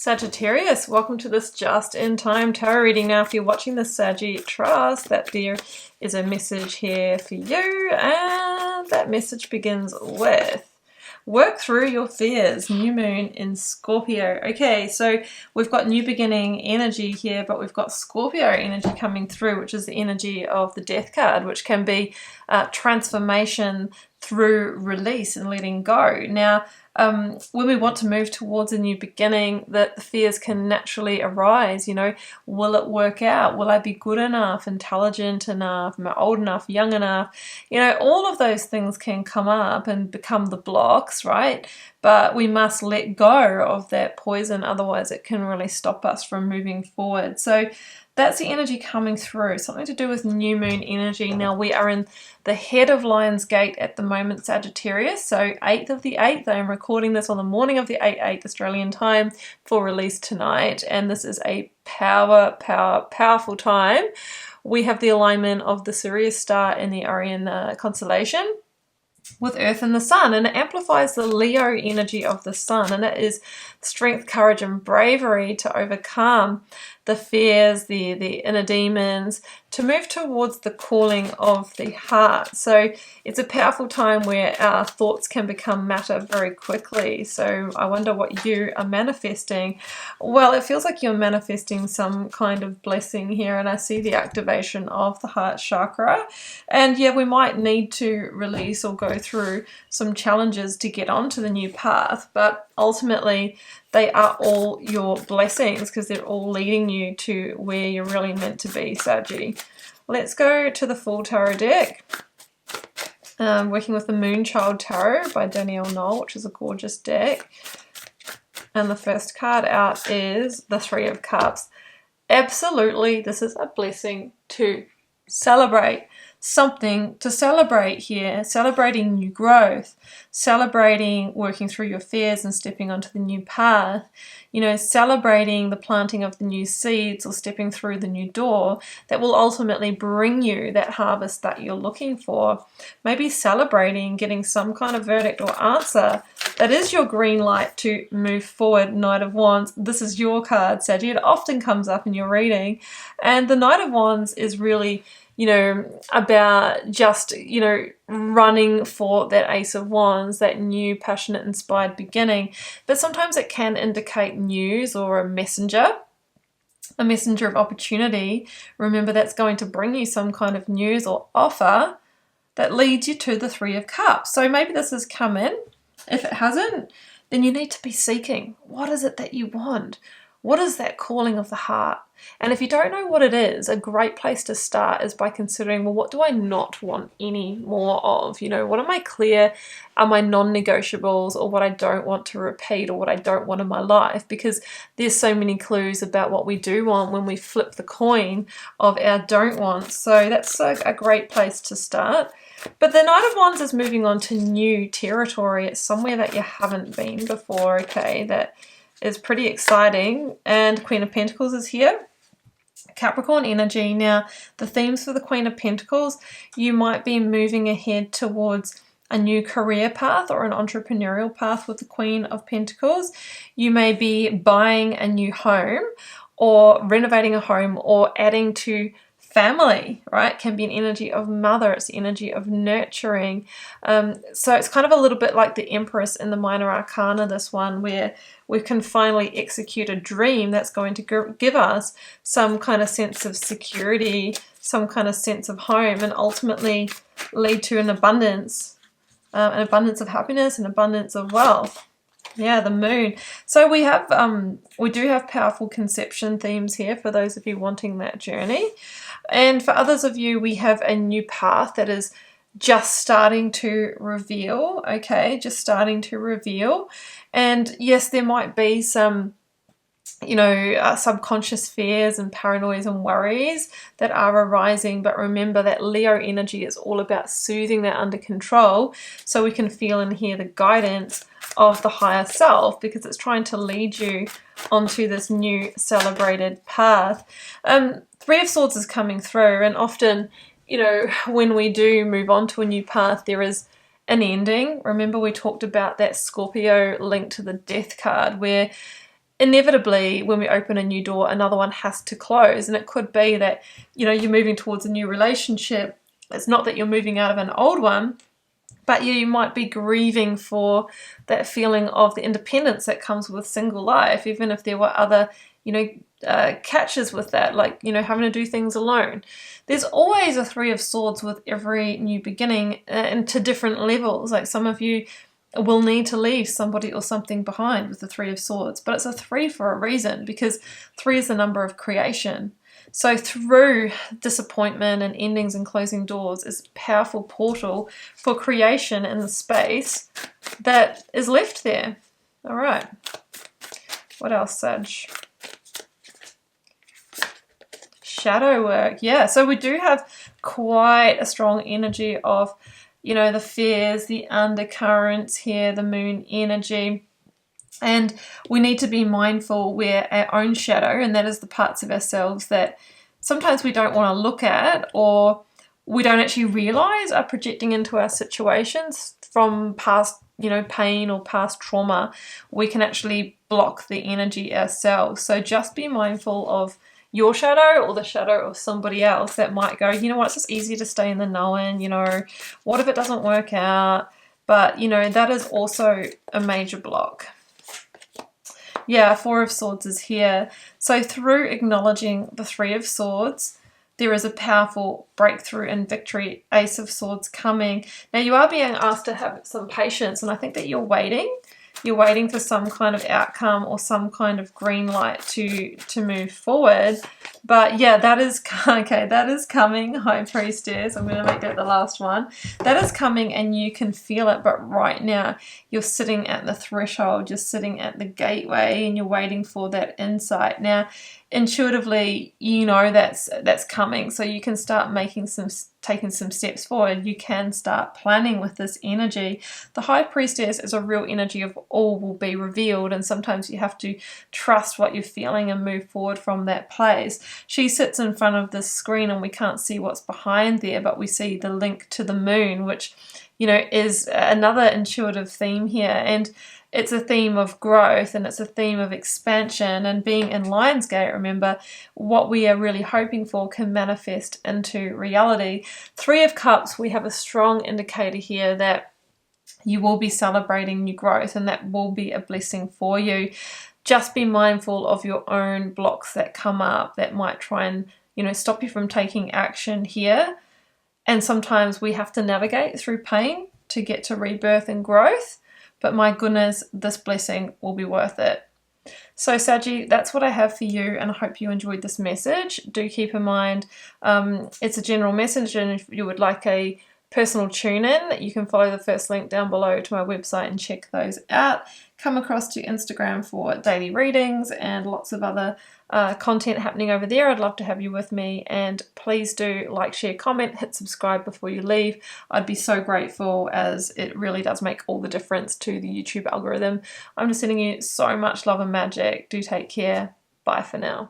Sagittarius, welcome to this just-in-time tarot reading. Now, if you're watching this, Saggy, trust that there is a message here for you, and that message begins with work through your fears. New moon in Scorpio. Okay, so we've got new beginning energy here, but we've got Scorpio energy coming through, which is the energy of the Death card, which can be transformation through release and letting go. Now, when we want to move towards a new beginning, that the fears can naturally arise. You know, will it work out? Will I be good enough, intelligent enough, am I old enough, young enough? You know, all of those things can come up and become the blocks, right? But we must let go of that poison, otherwise it can really stop us from moving forward. So that's the energy coming through, something to do with new moon energy. Now we are in the head of Lion's Gate at the moment, Sagittarius, so 8th of the 8th. I am recording this on the morning of the 8/8 Australian time for release tonight, and this is a powerful time. We have the alignment of the Sirius star in the Orion constellation with Earth and the Sun, and it amplifies the Leo energy of the Sun, and it is strength, courage, and bravery to overcome the fears, the inner demons, to move towards the calling of the heart. So it's a powerful time where our thoughts can become matter very quickly. So I wonder what you are manifesting. Well, it feels like you're manifesting some kind of blessing here, and I see the activation of the heart chakra. And yeah, we might need to release or go through some challenges to get onto the new path, but ultimately they are all your blessings because they're all leading you to where you're really meant to be, Saggy. Let's go to the full tarot deck. Working with the Moonchild Tarot by Danielle Knoll, which is a gorgeous deck. And the first card out is the Three of Cups. Absolutely, this is a blessing to celebrate. Something to celebrate here, celebrating new growth, celebrating working through your fears and stepping onto the new path, you know, celebrating the planting of the new seeds or stepping through the new door that will ultimately bring you that harvest that you're looking for. Maybe celebrating getting some kind of verdict or answer that is your green light to move forward. Knight of Wands, this is your card, Saggy. It often comes up in your reading, and the Knight of Wands is really, you know, about just, you know, running for that Ace of Wands, that new, passionate, inspired beginning. But sometimes it can indicate news or a messenger of opportunity. Remember, that's going to bring you some kind of news or offer that leads you to the Three of Cups. So maybe this has come in. If it hasn't, then you need to be seeking. What is it that you want? What is that calling of the heart? And if you don't know what it is, a great place to start is by considering, well, what do I not want any more of? You know, what am I clear are my non-negotiables, or what I don't want to repeat, or what I don't want in my life? Because there's so many clues about what we do want when we flip the coin of our don't want. So that's a great place to start. But the Knight of Wands is moving on to new territory. It's somewhere that you haven't been before, okay? That is pretty exciting. And Queen of Pentacles is here. Capricorn energy. Now, the themes for the Queen of Pentacles, you might be moving ahead towards a new career path or an entrepreneurial path with the Queen of Pentacles. You may be buying a new home or renovating a home or adding to family, right? Can be an energy of mother. It's the energy of nurturing. So it's kind of a little bit like the Empress in the Minor Arcana, this one, where we can finally execute a dream that's going to give us some kind of sense of security, some kind of sense of home, and ultimately lead to an abundance of happiness, an abundance of wealth. Yeah, the moon. So we do have powerful conception themes here for those of you wanting that journey. And for others of you, we have a new path that is just starting to reveal, okay? Just starting to reveal. And yes, there might be some, you know, subconscious fears and paranoias and worries that are arising. But remember that Leo energy is all about soothing that under control so we can feel and hear the guidance of the higher self, because it's trying to lead you onto this new celebrated path. Three of Swords is coming through, and often, you know, when we do move on to a new path, there is an ending. Remember, we talked about that Scorpio link to the Death card, where inevitably when we open a new door, another one has to close. And it could be that, you know, you're moving towards a new relationship. It's not that you're moving out of an old one, but you might be grieving for that feeling of the independence that comes with single life, even if there were other, you know, catches with that, like, you know, having to do things alone. There's always a Three of Swords with every new beginning, and to different levels. Like some of you will need to leave somebody or something behind with the Three of Swords, but it's a 3 for a reason, because 3 is the number of creation. So through disappointment and endings and closing doors is a powerful portal for creation in the space that is left there. All right. What else, Sag? Shadow work. Yeah, so we do have quite a strong energy of, you know, the fears, the undercurrents here, the moon energy. And we need to be mindful we're our own shadow, and that is the parts of ourselves that sometimes we don't want to look at, or we don't actually realize are projecting into our situations from past, you know, pain or past trauma. We can actually block the energy ourselves. So just be mindful of your shadow or the shadow of somebody else that might go, you know what, it's just easier to stay in the knowing, you know, what if it doesn't work out? But, you know, that is also a major block. Yeah, Four of Swords is here. So through acknowledging the Three of Swords, there is a powerful breakthrough and victory. Ace of Swords coming. Now you are being asked to have some patience, and I think that you're waiting. You're waiting for some kind of outcome or some kind of green light to move forward. But yeah, that is okay. That is coming, High Priestess. I'm going to make that the last one. That is coming, and you can feel it. But right now, you're sitting at the threshold. You're sitting at the gateway, and you're waiting for that insight. Now, intuitively, you know that's coming, so you can start taking some steps forward. You can start planning with this energy. The High Priestess is a real energy of all will be revealed, and sometimes you have to trust what you're feeling and move forward from that place. She sits in front of this screen and we can't see what's behind there, but we see the link to the moon, which, you know, is another intuitive theme here. And it's a theme of growth, and it's a theme of expansion, and being in Lionsgate, remember, what we are really hoping for can manifest into reality. Three of Cups, we have a strong indicator here that you will be celebrating new growth, and that will be a blessing for you. Just be mindful of your own blocks that come up that might try and, you know, stop you from taking action here. And sometimes we have to navigate through pain to get to rebirth and growth. But my goodness, this blessing will be worth it. So Saggy, that's what I have for you, and I hope you enjoyed this message. Do keep in mind, it's a general message, and if you would like a personal tune-in, you can follow the first link down below to my website and check those out. Come across to Instagram for daily readings and lots of other content happening over there. I'd love to have you with me, and please do like, share, comment, hit subscribe before you leave. I'd be so grateful, as it really does make all the difference to the YouTube algorithm. I'm just sending you so much love and magic. Do take care. Bye for now.